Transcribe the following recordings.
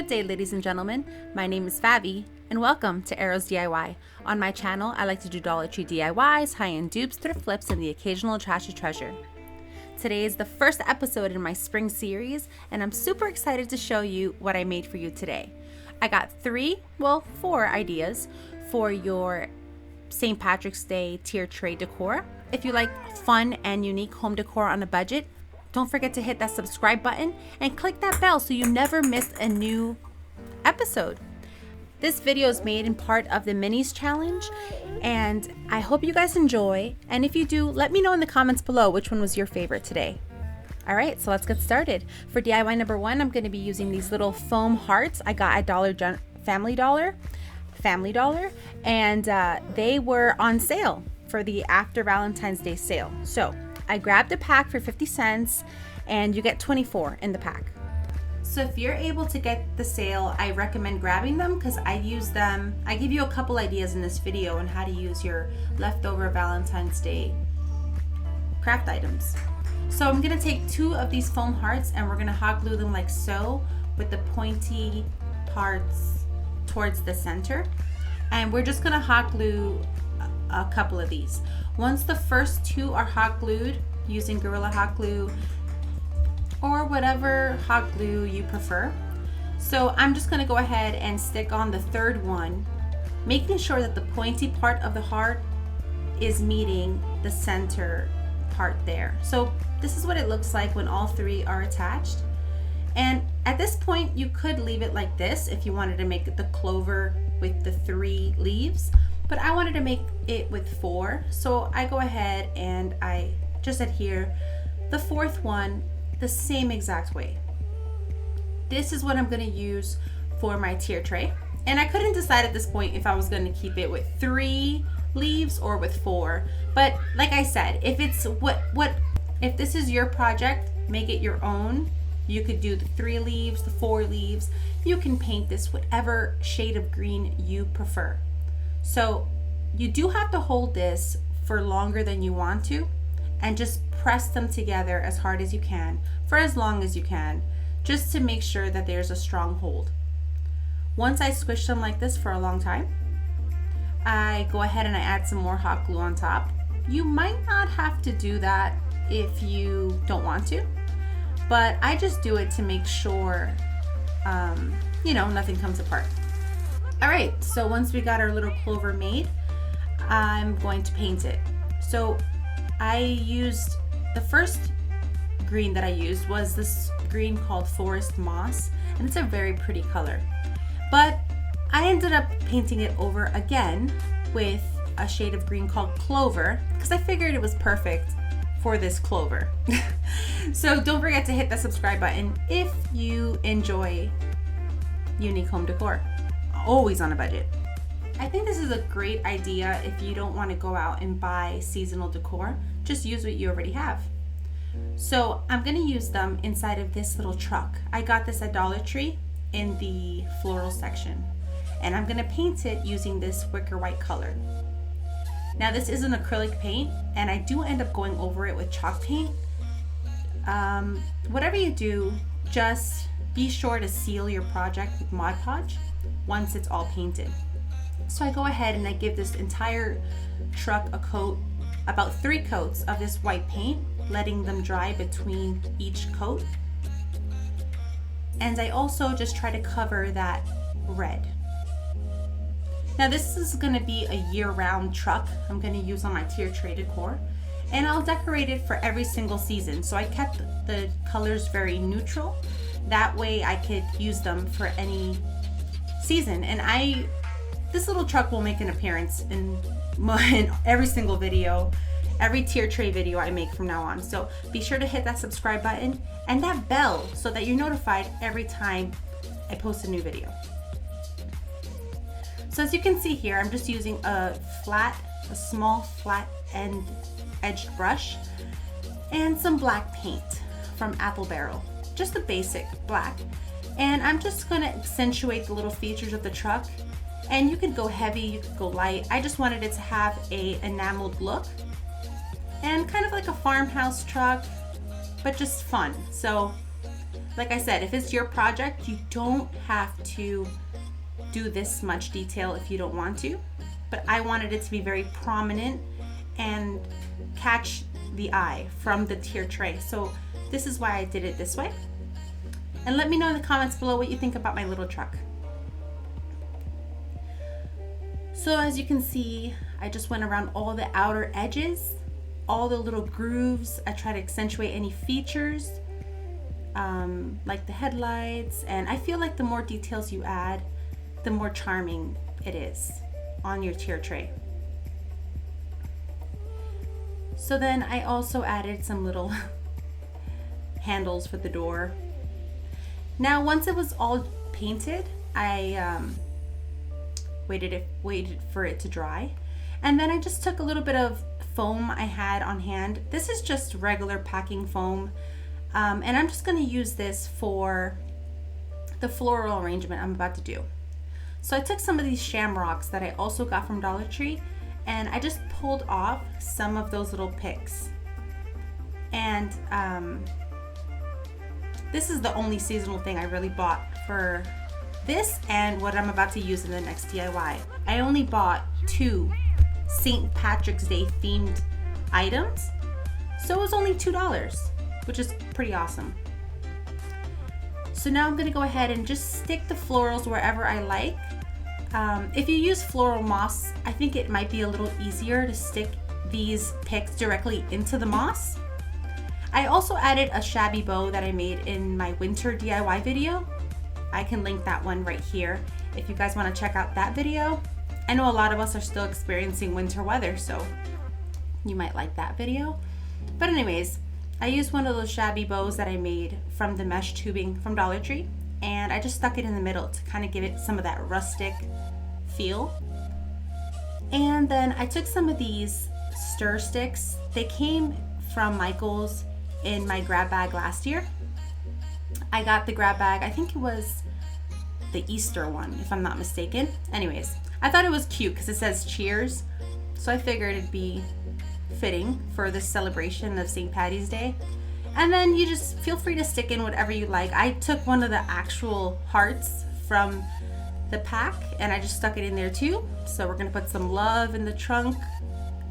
Good day, ladies and gentlemen. My name is Fabi, and welcome to Arrows DIY. On my channel, I like to do Dollar Tree DIYs, high-end dupes, thrift flips, and the occasional trashy treasure. Today is the first episode in my spring series, and I'm super excited to show you what I made for you today. I got four ideas for your St. Patrick's Day tier tray decor. If you like fun and unique home decor on a budget, don't forget to hit that subscribe button and click that bell so you never miss a new episode. This video is made in part of the Minis Challenge, and I hope you guys enjoy. And if you do, let me know in the comments below which one was your favorite today. All right, so let's get started. For DIY number one, I'm going to be using these little foam hearts I got at Family Dollar, and they were on sale for the after Valentine's Day sale. So I grabbed a pack for 50 cents, and you get 24 in the pack. So if you're able to get the sale, I recommend grabbing them because I use them. I give you a couple ideas in this video on how to use your leftover Valentine's Day craft items. So I'm gonna take two of these foam hearts and we're gonna hot glue them like so, with the pointy parts towards the center. And we're just gonna hot glue a couple of these. Once the first two are hot glued using Gorilla Hot Glue or whatever hot glue you prefer. So I'm just gonna go ahead and stick on the third one, making sure that the pointy part of the heart is meeting the center part there. So this is what it looks like when all three are attached. And at this point, you could leave it like this if you wanted to make it the clover with the 3 leaves, but I wanted to make it with 4. So I go ahead and I just adhere the fourth one the same exact way. This is what I'm gonna use for my tier tray. And I couldn't decide at this point if I was gonna keep it with 3 leaves or with 4. But like I said, if it's if this is your project, make it your own. You could do the 3 leaves, the 4 leaves. You can paint this whatever shade of green you prefer. So you do have to hold this for longer than you want to, and just press them together as hard as you can for as long as you can, just to make sure that there's a strong hold. Once I squish them like this for a long time, I go ahead and I add some more hot glue on top. You might not have to do that if you don't want to, but I just do it to make sure nothing comes apart. All right, so once we got our little clover made, I'm going to paint it. So I used, the first green that I used was this green called Forest Moss, and it's a very pretty color. But I ended up painting it over again with a shade of green called Clover, because I figured it was perfect for this clover. So don't forget to hit the subscribe button if you enjoy unique home decor, always on a budget. I think this is a great idea if you don't want to go out and buy seasonal decor. Just use what you already have. So I'm going to use them inside of this little truck. I got this at Dollar Tree in the floral section, and I'm going to paint it using this wicker white color. Now this is an acrylic paint, and I do end up going over it with chalk paint. Whatever you do, just be sure to seal your project with Mod Podge once it's all painted. So I go ahead and I give this entire truck a coat, about 3 coats of this white paint, letting them dry between each coat. And I also just try to cover that red. Now this is going to be a year-round truck I'm going to use on my tier tray decor, and I'll decorate it for every single season. So I kept the colors very neutral. That way I could use them for any season. And this little truck will make an appearance in every single video, every tier tray video I make from now on. So be sure to hit that subscribe button and that bell so that you're notified every time I post a new video. So as you can see here, I'm just using a small flat edged brush and some black paint from Apple Barrel, just the basic black. And I'm just gonna accentuate the little features of the truck. And you could go heavy, you could go light. I just wanted it to have a enameled look and kind of like a farmhouse truck, but just fun. So like I said, if it's your project, you don't have to do this much detail if you don't want to, but I wanted it to be very prominent and catch the eye from the tier tray. So this is why I did it this way. And let me know in the comments below what you think about my little truck. So as you can see, I just went around all the outer edges, all the little grooves. I try to accentuate any features, like the headlights. And I feel like the more details you add, the more charming it is on your tier tray. So then I also added some little handles for the door. Now, once it was all painted, I waited for it to dry. And then I just took a little bit of foam I had on hand. This is just regular packing foam. And I'm just gonna use this for the floral arrangement I'm about to do. So I took some of these shamrocks that I also got from Dollar Tree, and I just pulled off some of those little picks. And this is the only seasonal thing I really bought for this and what I'm about to use in the next DIY. I only bought 2 St. Patrick's Day themed items, so it was only $2, which is pretty awesome. So now I'm gonna go ahead and just stick the florals wherever I like. If you use floral moss, I think it might be a little easier to stick these picks directly into the moss. I also added a shabby bow that I made in my winter DIY video. I can link that one right here if you guys want to check out that video. I know a lot of us are still experiencing winter weather, so you might like that video. But anyways, I used one of those shabby bows that I made from the mesh tubing from Dollar Tree, and I just stuck it in the middle to kind of give it some of that rustic feel. And then I took some of these stir sticks. They came from Michael's in my grab bag last year. I got the grab bag, I think it was the Easter one, if I'm not mistaken. Anyways, I thought it was cute because it says cheers, so I figured it'd be fitting for this celebration of St. Patty's Day. And then you just feel free to stick in whatever you like. I took one of the actual hearts from the pack and I just stuck it in there too. So we're gonna put some love in the trunk,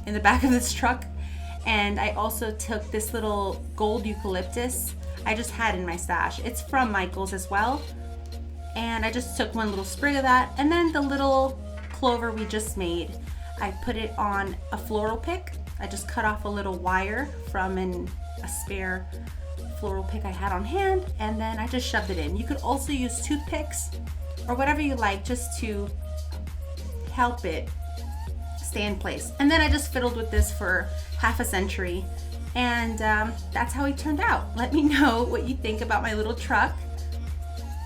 in the back of this truck. And I also took this little gold eucalyptus I just had in my stash. It's from Michael's as well. And I just took one little sprig of that. And then the little clover we just made, I put it on a floral pick. I just cut off a little wire from a spare floral pick I had on hand, and then I just shoved it in. You could also use toothpicks or whatever you like just to help it stay in place. And then I just fiddled with this for half a century, and that's how it turned out. Let me know what you think about my little truck.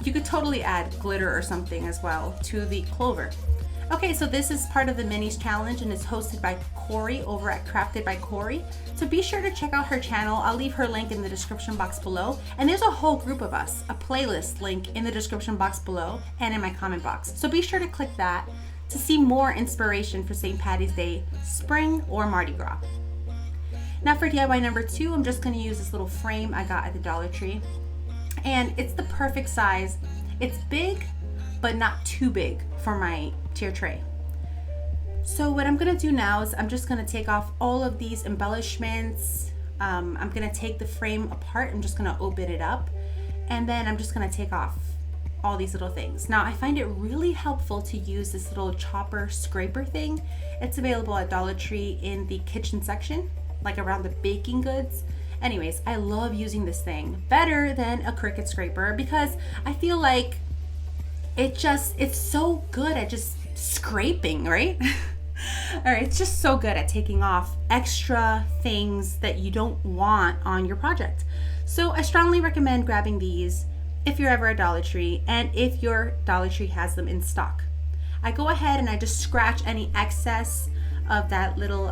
You could totally add glitter or something as well to the clover. Okay, so this is part of the minis challenge and it's hosted by Corie over at Crafted by Corie. So be sure to check out her channel. I'll leave her link in the description box below. And there's a whole group of us, a playlist link in the description box below and in my comment box. So be sure to click that to see more inspiration for St. Patty's Day, spring, or Mardi Gras. Now for DIY number 2, I'm just gonna use this little frame I got at the Dollar Tree. And it's the perfect size. It's big, but not too big for my tier tray. So what I'm gonna do now is I'm just gonna take off all of these embellishments. I'm gonna take the frame apart. I'm just gonna open it up, and then I'm just gonna take off all these little things. Now I find it really helpful to use this little chopper scraper thing. It's available at Dollar Tree in the kitchen section, like around the baking goods. Anyways, I love using this thing better than a Cricut scraper because I feel like it's so good at just scraping, right? All right, it's just so good at taking off extra things that you don't want on your project. So I strongly recommend grabbing these if you're ever at Dollar Tree and if your Dollar Tree has them in stock. I go ahead and I just scratch any excess of that little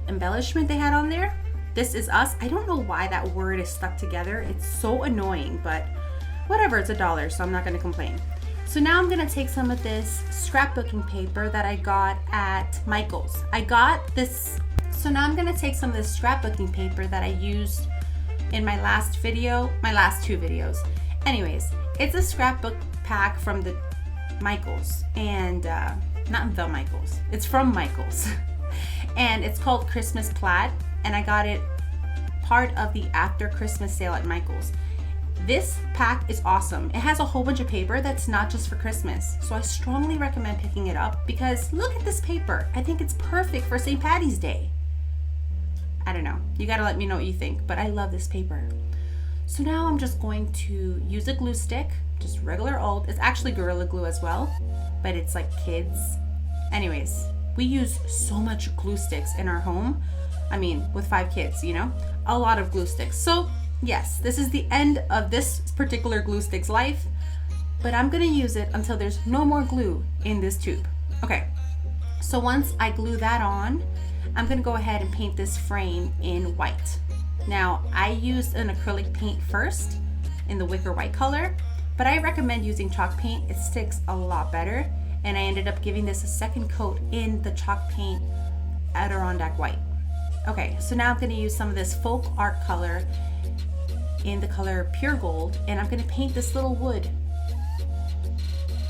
embellishment they had on there. This is us. I don't know why that word is stuck together. It's so annoying, but whatever, it's $1, so I'm not gonna complain. So now I'm gonna take some of this scrapbooking paper that I got at Michael's. So now I'm gonna take some of this scrapbooking paper that I used in my last video, my last two videos. Anyways, it's a scrapbook pack from the Michaels, and not the Michaels, it's from Michaels. And it's called Christmas Plaid, and I got it part of the after Christmas sale at Michaels. This pack is awesome. It has a whole bunch of paper that's not just for Christmas, so I strongly recommend picking it up because look at this paper. I think it's perfect for St. Patty's Day. I don't know, you gotta let me know what you think, but I love this paper. So now I'm just going to use a glue stick, just regular old, it's actually Gorilla Glue as well, but it's like kids. Anyways, we use so much glue sticks in our home. I mean, with 5 kids, you know, a lot of glue sticks. So yes, this is the end of this particular glue stick's life, but I'm gonna use it until there's no more glue in this tube. Okay, so once I glue that on, I'm gonna go ahead and paint this frame in white. Now, I used an acrylic paint first in the wicker white color, but I recommend using chalk paint. It sticks a lot better, and I ended up giving this a second coat in the chalk paint Adirondack white. Okay, so now I'm gonna use some of this folk art color in the color Pure Gold, and I'm gonna paint this little wood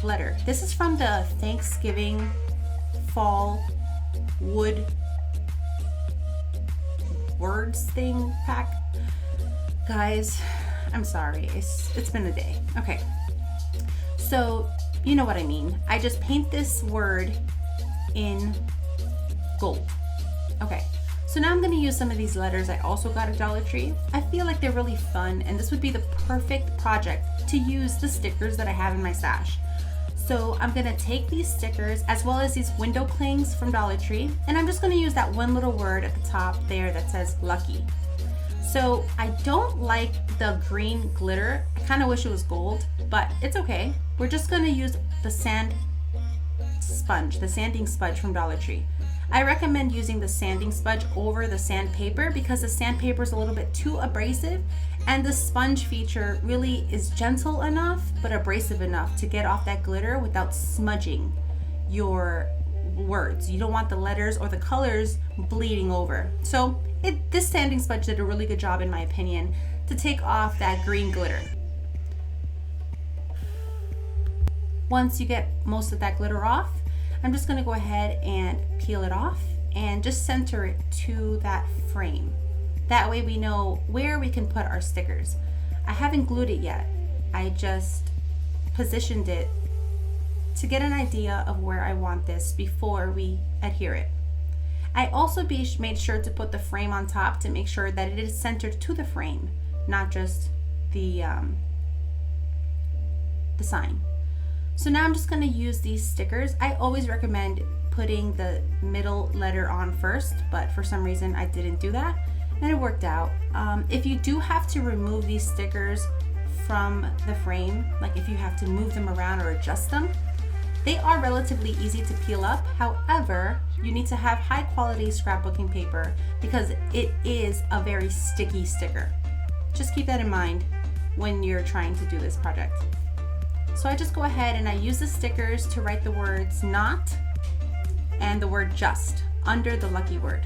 letter. This is from the Thanksgiving fall wood words thing pack. Guys, I'm sorry, it's been a day. Okay, so you know what I mean. I just paint this word in gold. Okay, so now I'm gonna use some of these letters I also got at Dollar Tree. I feel like they're really fun, and this would be the perfect project to use the stickers that I have in my stash. So I'm gonna take these stickers as well as these window clings from Dollar Tree, and I'm just gonna use that one little word at the top there that says lucky. So I don't like the green glitter. I kind of wish it was gold, but it's okay. We're just gonna use the sand sponge, the sanding sponge from Dollar Tree. I recommend using the sanding sponge over the sandpaper because the sandpaper is a little bit too abrasive, and the sponge feature really is gentle enough but abrasive enough to get off that glitter without smudging your words. You don't want the letters or the colors bleeding over. So this sanding sponge did a really good job, in my opinion, to take off that green glitter. Once you get most of that glitter off, I'm just gonna go ahead and peel it off and just center it to that frame. That way we know where we can put our stickers. I haven't glued it yet. I just positioned it to get an idea of where I want this before we adhere it. I also made sure to put the frame on top to make sure that it is centered to the frame, not just the sign. So now I'm just gonna use these stickers. I always recommend putting the middle letter on first, but for some reason I didn't do that, and it worked out. If you do have to remove these stickers from the frame, like if you have to move them around or adjust them, they are relatively easy to peel up. However, you need to have high quality scrapbooking paper because it is a very sticky sticker. Just keep that in mind when you're trying to do this project. So I just go ahead and I use the stickers to write the words not and the word just under the lucky word.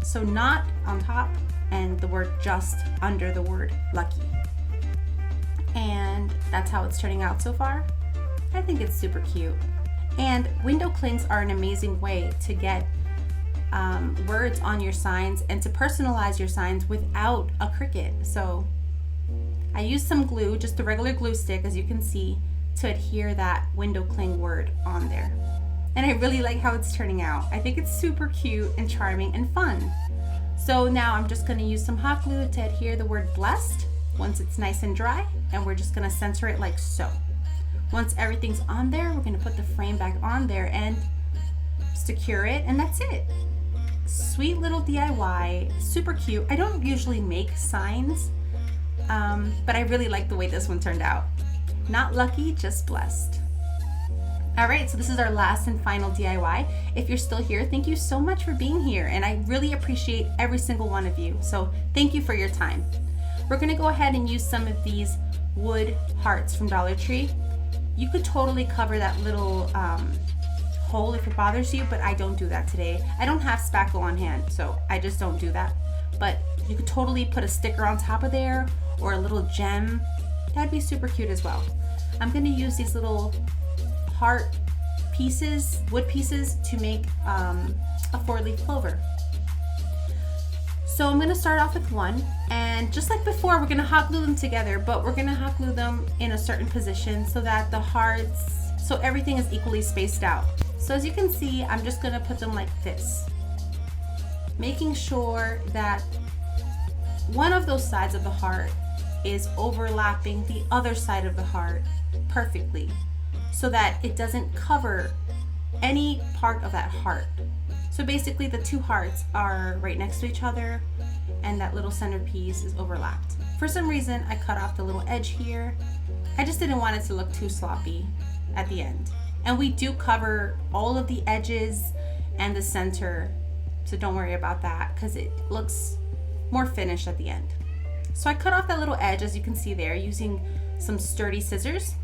So not on top and the word just under the word lucky. And that's how it's turning out so far. I think it's super cute. And window clings are an amazing way to get words on your signs and to personalize your signs without a Cricut. So I used some glue, just a regular glue stick, as you can see, to adhere that window cling word on there. And I really like how it's turning out. I think it's super cute and charming and fun. So now I'm just gonna use some hot glue to adhere the word blessed once it's nice and dry, and we're just gonna center it like so. Once everything's on there, we're gonna put the frame back on there and secure it, and that's it. Sweet little DIY, super cute. I don't usually make signs, but I really like the way this one turned out. Not lucky, just blessed. All right, so this is our last and final DIY. If you're still here, thank you so much for being here, and I really appreciate every single one of you. So thank you for your time. We're gonna go ahead and use some of these wood hearts from Dollar Tree. You could totally cover that little hole if it bothers you, but I don't do that today. I don't have spackle on hand, so I just don't do that. but you could totally put a sticker on top of there or a little gem. That'd be super cute as well. I'm gonna use these little heart pieces, wood pieces, to make a 4-leaf clover. So I'm gonna start off with one, and just like before, we're gonna hot glue them together, but we're gonna hot glue them in a certain position so that the hearts, so everything is equally spaced out. So as you can see, I'm just gonna put them like this, making sure that one of those sides of the heart is overlapping the other side of the heart perfectly, so that it doesn't cover any part of that heart. So basically the two hearts are right next to each other and that little centerpiece is overlapped. For some reason, I cut off the little edge here. I just didn't want it to look too sloppy at the end. And we do cover all of the edges and the center, so don't worry about that because it looks more finished at the end. So I cut off that little edge, as you can see there, using some sturdy scissors,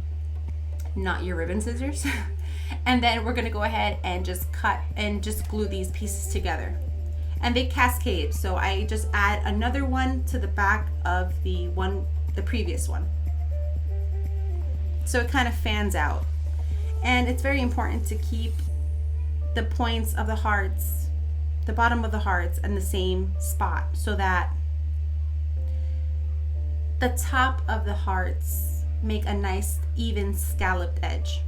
not your ribbon scissors. And then we're gonna go ahead and just cut and just glue these pieces together. And they cascade, so I just add another one to the back of the previous one. So it kind of fans out. And it's very important to keep the points of the hearts, the bottom of the hearts, in the same spot so that the top of the hearts make a nice even scalloped edge.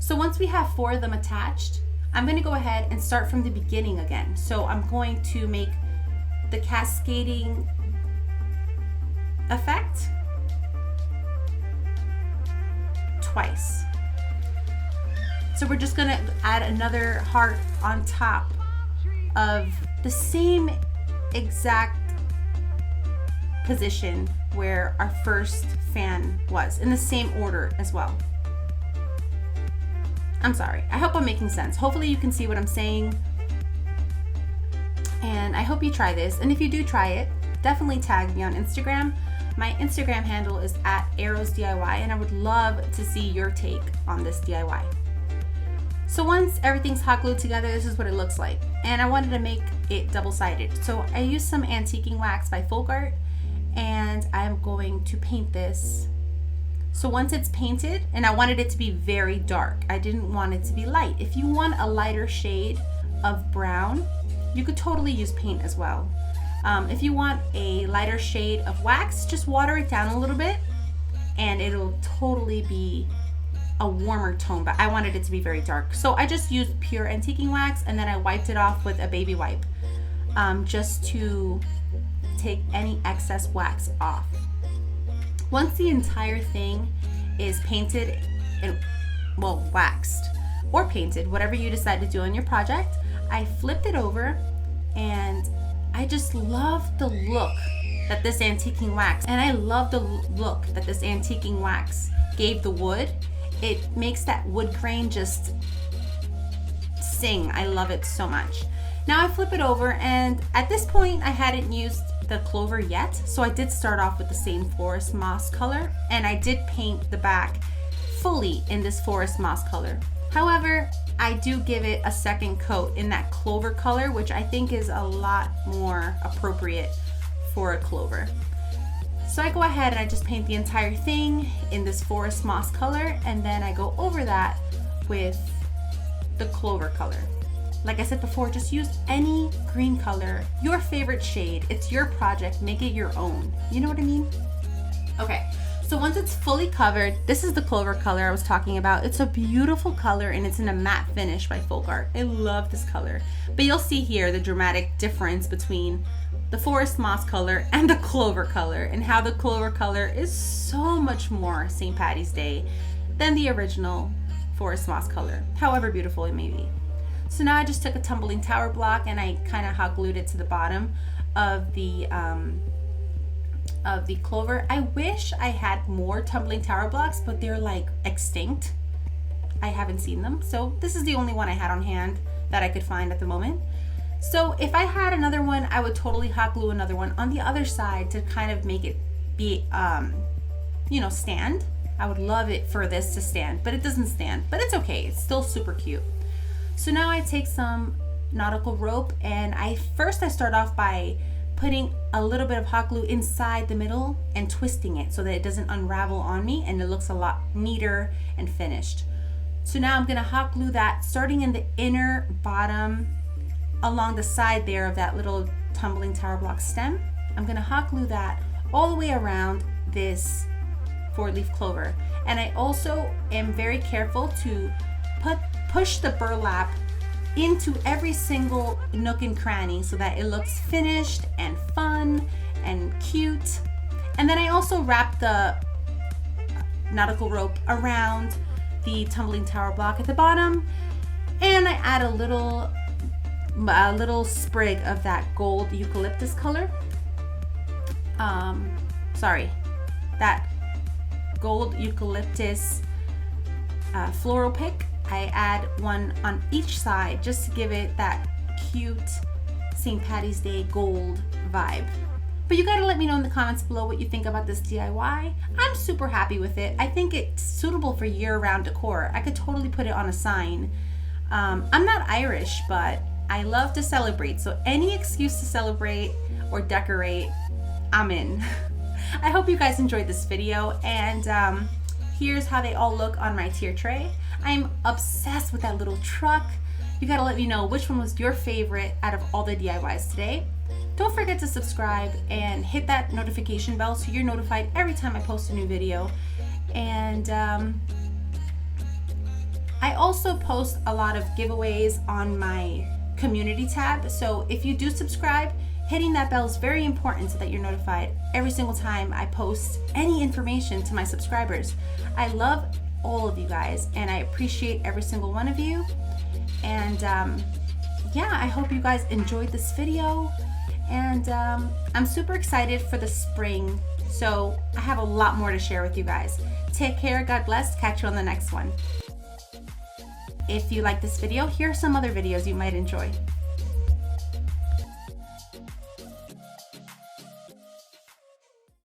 So once we have 4 of them attached, I'm going to go ahead and start from the beginning again. So I'm going to make the cascading effect twice. So we're just going to add another heart on top of the same exact position where our first fan was, in the same order as well. I'm sorry, I hope I'm making sense. Hopefully you can see what I'm saying. And I hope you try this. And if you do try it, definitely tag me on Instagram. My Instagram handle is @arrowsdiy, and I would love to see your take on this DIY. So once everything's hot glued together, this is what it looks like. And I wanted to make it double-sided. So I used some antiquing wax by Folk Art, and I'm going to paint this. So once it's painted, and I wanted it to be very dark, I didn't want it to be light. If you want a lighter shade of brown, you could totally use paint as well. If you want a lighter shade of wax, just water it down a little bit and it'll totally be a warmer tone, but I wanted it to be very dark. So I just used pure antiquing wax, and then I wiped it off with a baby wipe just to take any excess wax off. Once the entire thing is painted and, well, waxed or painted, whatever you decide to do on your project, I flipped it over, and I just love the look that this antiquing wax, and I love the look that this antiquing wax gave the wood. It makes that wood grain just sing. I love it so much. Now I flip it over, and at this point I hadn't used the clover yet, so I did start off with the same forest moss color, and I did paint the back fully in this forest moss color. However, I do give it a second coat in that clover color, which I think is a lot more appropriate for a clover. So I go ahead and I just paint the entire thing in this forest moss color, and then I go over that with the clover color. Like I said before, just use any green color, your favorite shade. It's your project, make it your own. You know what I mean? Okay, so once it's fully covered, this is the clover color I was talking about. It's a beautiful color, and it's in a matte finish by Folk Art. I love this color. But you'll see here the dramatic difference between the forest moss color and the clover color, and how the clover color is so much more St. Patty's Day than the original forest moss color, however beautiful it may be. So now I just took a tumbling tower block and I kind of hot glued it to the bottom of the clover. I wish I had more tumbling tower blocks, but they're like extinct. I haven't seen them. So this is the only one I had on hand that I could find at the moment. So if I had another one, I would totally hot glue another one on the other side to kind of make it be, stand. I would love it for this to stand, but it doesn't stand, but it's okay. It's still super cute. So now I take some nautical rope, and I start off by putting a little bit of hot glue inside the middle and twisting it so that it doesn't unravel on me and it looks a lot neater and finished. So now I'm gonna hot glue that starting in the inner bottom along the side there of that little tumbling tower block stem. I'm gonna hot glue that all the way around this 4-leaf clover. And I also am very careful to push the burlap into every single nook and cranny so that it looks finished and fun and cute. And then I also wrap the nautical rope around the tumbling tower block at the bottom, and I add a little sprig of that gold eucalyptus color. That gold eucalyptus floral pick. I add one on each side just to give it that cute St. Patty's Day gold vibe. But you gotta let me know in the comments below what you think about this DIY. I'm super happy with it. I think it's suitable for year-round decor. I could totally put it on a sign. I'm not Irish, but I love to celebrate. So any excuse to celebrate or decorate, I'm in. I hope you guys enjoyed this video, and here's how they all look on my tier tray. I'm obsessed with that little truck. You gotta let me know which one was your favorite out of all the DIYs today. Don't forget to subscribe and hit that notification bell so you're notified every time I post a new video. And I also post a lot of giveaways on my community tab. So if you do subscribe, hitting that bell is very important so that you're notified every single time I post any information to my subscribers. I love all of you guys and I appreciate every single one of you. And yeah, I hope you guys enjoyed this video. And I'm super excited for the spring, so I have a lot more to share with you guys. Take care, God bless, catch you on the next one. If you like this video, here are some other videos you might enjoy.